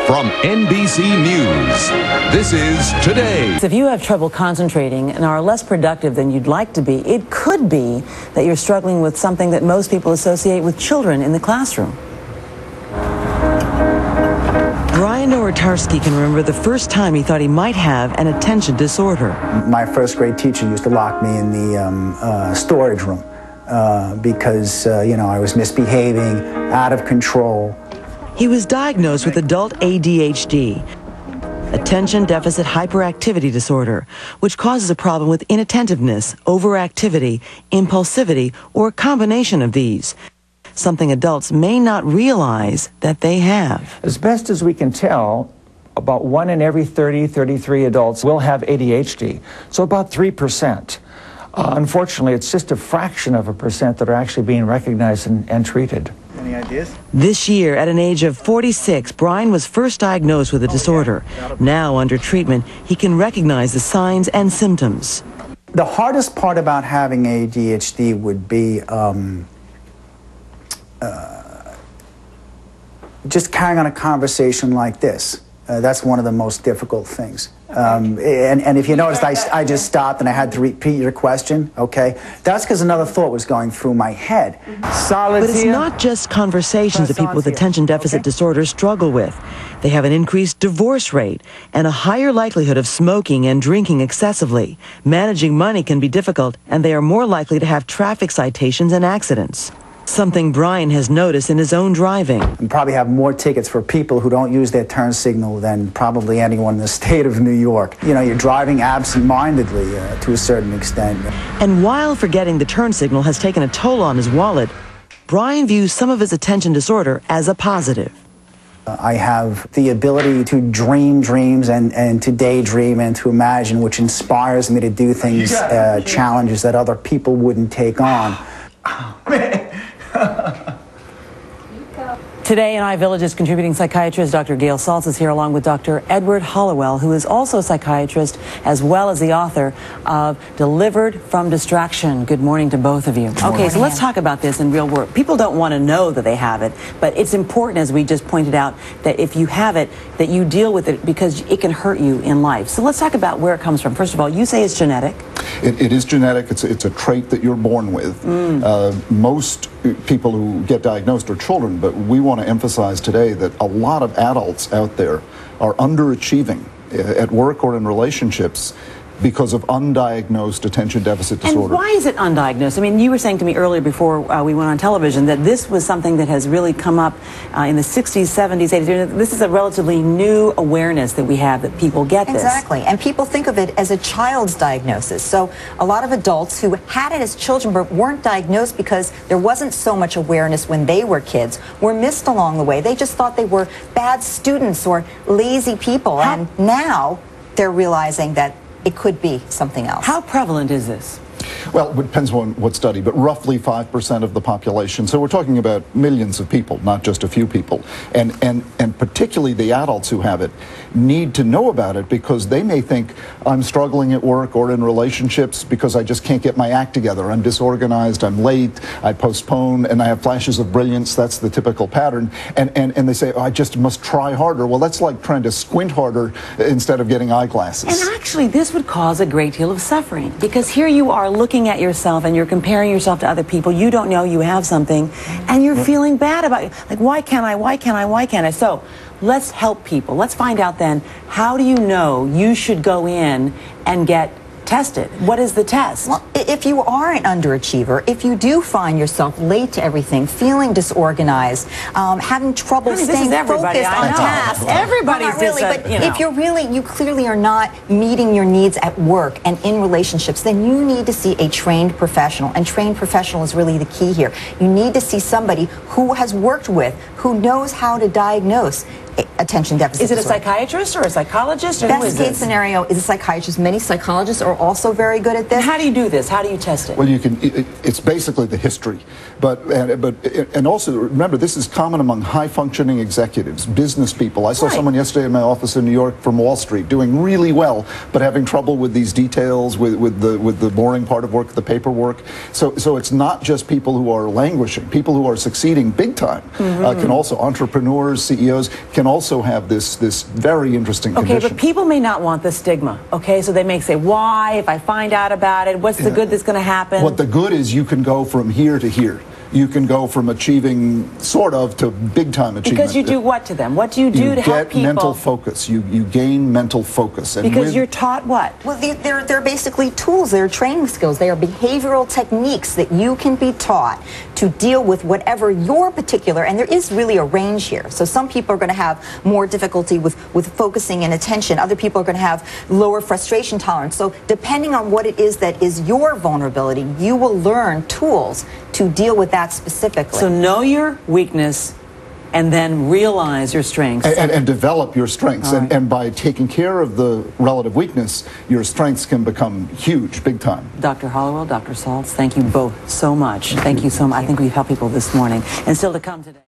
From NBC News, this is Today. If you have trouble concentrating and are less productive than you'd like to be, it could be that you're struggling with something that most people associate with children in the classroom. Brian Nowatarski can remember the first time he thought he might have an attention disorder. My first grade teacher used to lock me in the storage room because, I was misbehaving, out of control. He was diagnosed with adult ADHD, attention deficit hyperactivity disorder, which causes a problem with inattentiveness, overactivity, impulsivity, or a combination of these, something adults may not realize that they have. As best as we can tell, about 1 in every 33 adults will have ADHD, so about 3%. Unfortunately, it's just a fraction of a percent that are actually being recognized and treated. Any ideas? This year, at an age of 46, Brian was first diagnosed with a disorder. Now, under treatment, he can recognize the signs and symptoms. The hardest part about having ADHD would be just carrying on a conversation like this. That's one of the most difficult things. And if you noticed, I just stopped and I had to repeat your question, okay? That's because another thought was going through my head. But it's not just conversations that people with attention deficit disorder struggle with. They have an increased divorce rate and a higher likelihood of smoking and drinking excessively. Managing money can be difficult, and they are more likely to have traffic citations and accidents. Something Brian has noticed in his own driving. And probably have more tickets for people who don't use their turn signal than probably anyone in the state of New York. You're driving absent-mindedly to a certain extent. And while forgetting the turn signal has taken a toll on his wallet, Brian views some of his attention disorder as a positive. I have the ability to dream dreams and to daydream and to imagine, which inspires me to do things, challenges that other people wouldn't take on. Today in iVillage's contributing psychiatrist Dr. Gail Saltz is here along with Dr. Edward Hallowell, who is also a psychiatrist as well as the author of Delivered from Distraction. Good morning to both of you. Okay, so let's talk about this in real world. People don't want to know that they have it, but it's important, as we just pointed out, that if you have it, that you deal with it because it can hurt you in life. So let's talk about where it comes from. First of all, you say it's genetic. It is genetic. It's a trait that you're born with. Most people who get diagnosed are children, but we want to emphasize today that a lot of adults out there are underachieving at work or in relationships because of undiagnosed attention deficit disorder. And why is it undiagnosed? I mean, you were saying to me earlier before we went on television that this was something that has really come up in the 60s, 70s, 80s. This is a relatively new awareness that we have that people get this. Exactly. And people think of it as a child's diagnosis. So a lot of adults who had it as children but weren't diagnosed because there wasn't so much awareness when they were kids were missed along the way. They just thought they were bad students or lazy people. And now they're realizing that it could be something else. How prevalent is this? Well, it depends on what study, but roughly 5% of the population. So we're talking about millions of people, not just a few people. And particularly the adults who have it need to know about it because they may think, I'm struggling at work or in relationships because I just can't get my act together. I'm disorganized, I'm late, I postpone, and I have flashes of brilliance. That's the typical pattern. And they say, I just must try harder. Well, that's like trying to squint harder instead of getting eyeglasses. And actually, this would cause a great deal of suffering because here you are looking at yourself and you're comparing yourself to other people. You don't know you have something and you're feeling bad about it. Like, why can't I? So let's help people. Let's find out then, how do you know you should go in and get tested? What is the test? Well, if you are an underachiever, if you do find yourself late to everything, feeling disorganized, having trouble staying focused on tasks. Everybody's really, but if you clearly are not meeting your needs at work and in relationships, then you need to see a trained professional. And trained professional is really the key here. You need to see somebody who has worked with, who knows how to diagnose attention deficit disorder. Is it a psychiatrist or a psychologist? Or Best case scenario is a psychiatrist. Many psychologists are also very good at this. How do you do this? How do you test it? Well, it's basically the history, and also remember, this is common among high-functioning executives, business people. I saw someone yesterday in my office in New York from Wall Street doing really well, but having trouble with these details, with the boring part of work, the paperwork. So it's not just people who are languishing. People who are succeeding big time can also, entrepreneurs, CEOs, can also have this very interesting condition. Okay, but people may not want the stigma, okay? So they may say, why? If I find out about it, what's the good that's going to happen? What the good is, you can go from here to here. You can go from achieving sort of to big time achievement. Because you do what to them? What do you do to help people? You get mental focus. You gain mental focus. And because you're taught what? Well, they're basically tools. They're training skills. They are behavioral techniques that you can be taught to deal with whatever your particular, and there is really a range here. So some people are going to have more difficulty with focusing and attention. Other people are going to have lower frustration tolerance. So depending on what it is that is your vulnerability, you will learn tools to deal with that specifically. So know your weakness and then realize your strengths. And develop your strengths. Right. And by taking care of the relative weakness, your strengths can become huge, big time. Dr. Hallowell, Dr. Saltz, thank you both so much. Thank you so much. I think we've helped people this morning. And still to come today.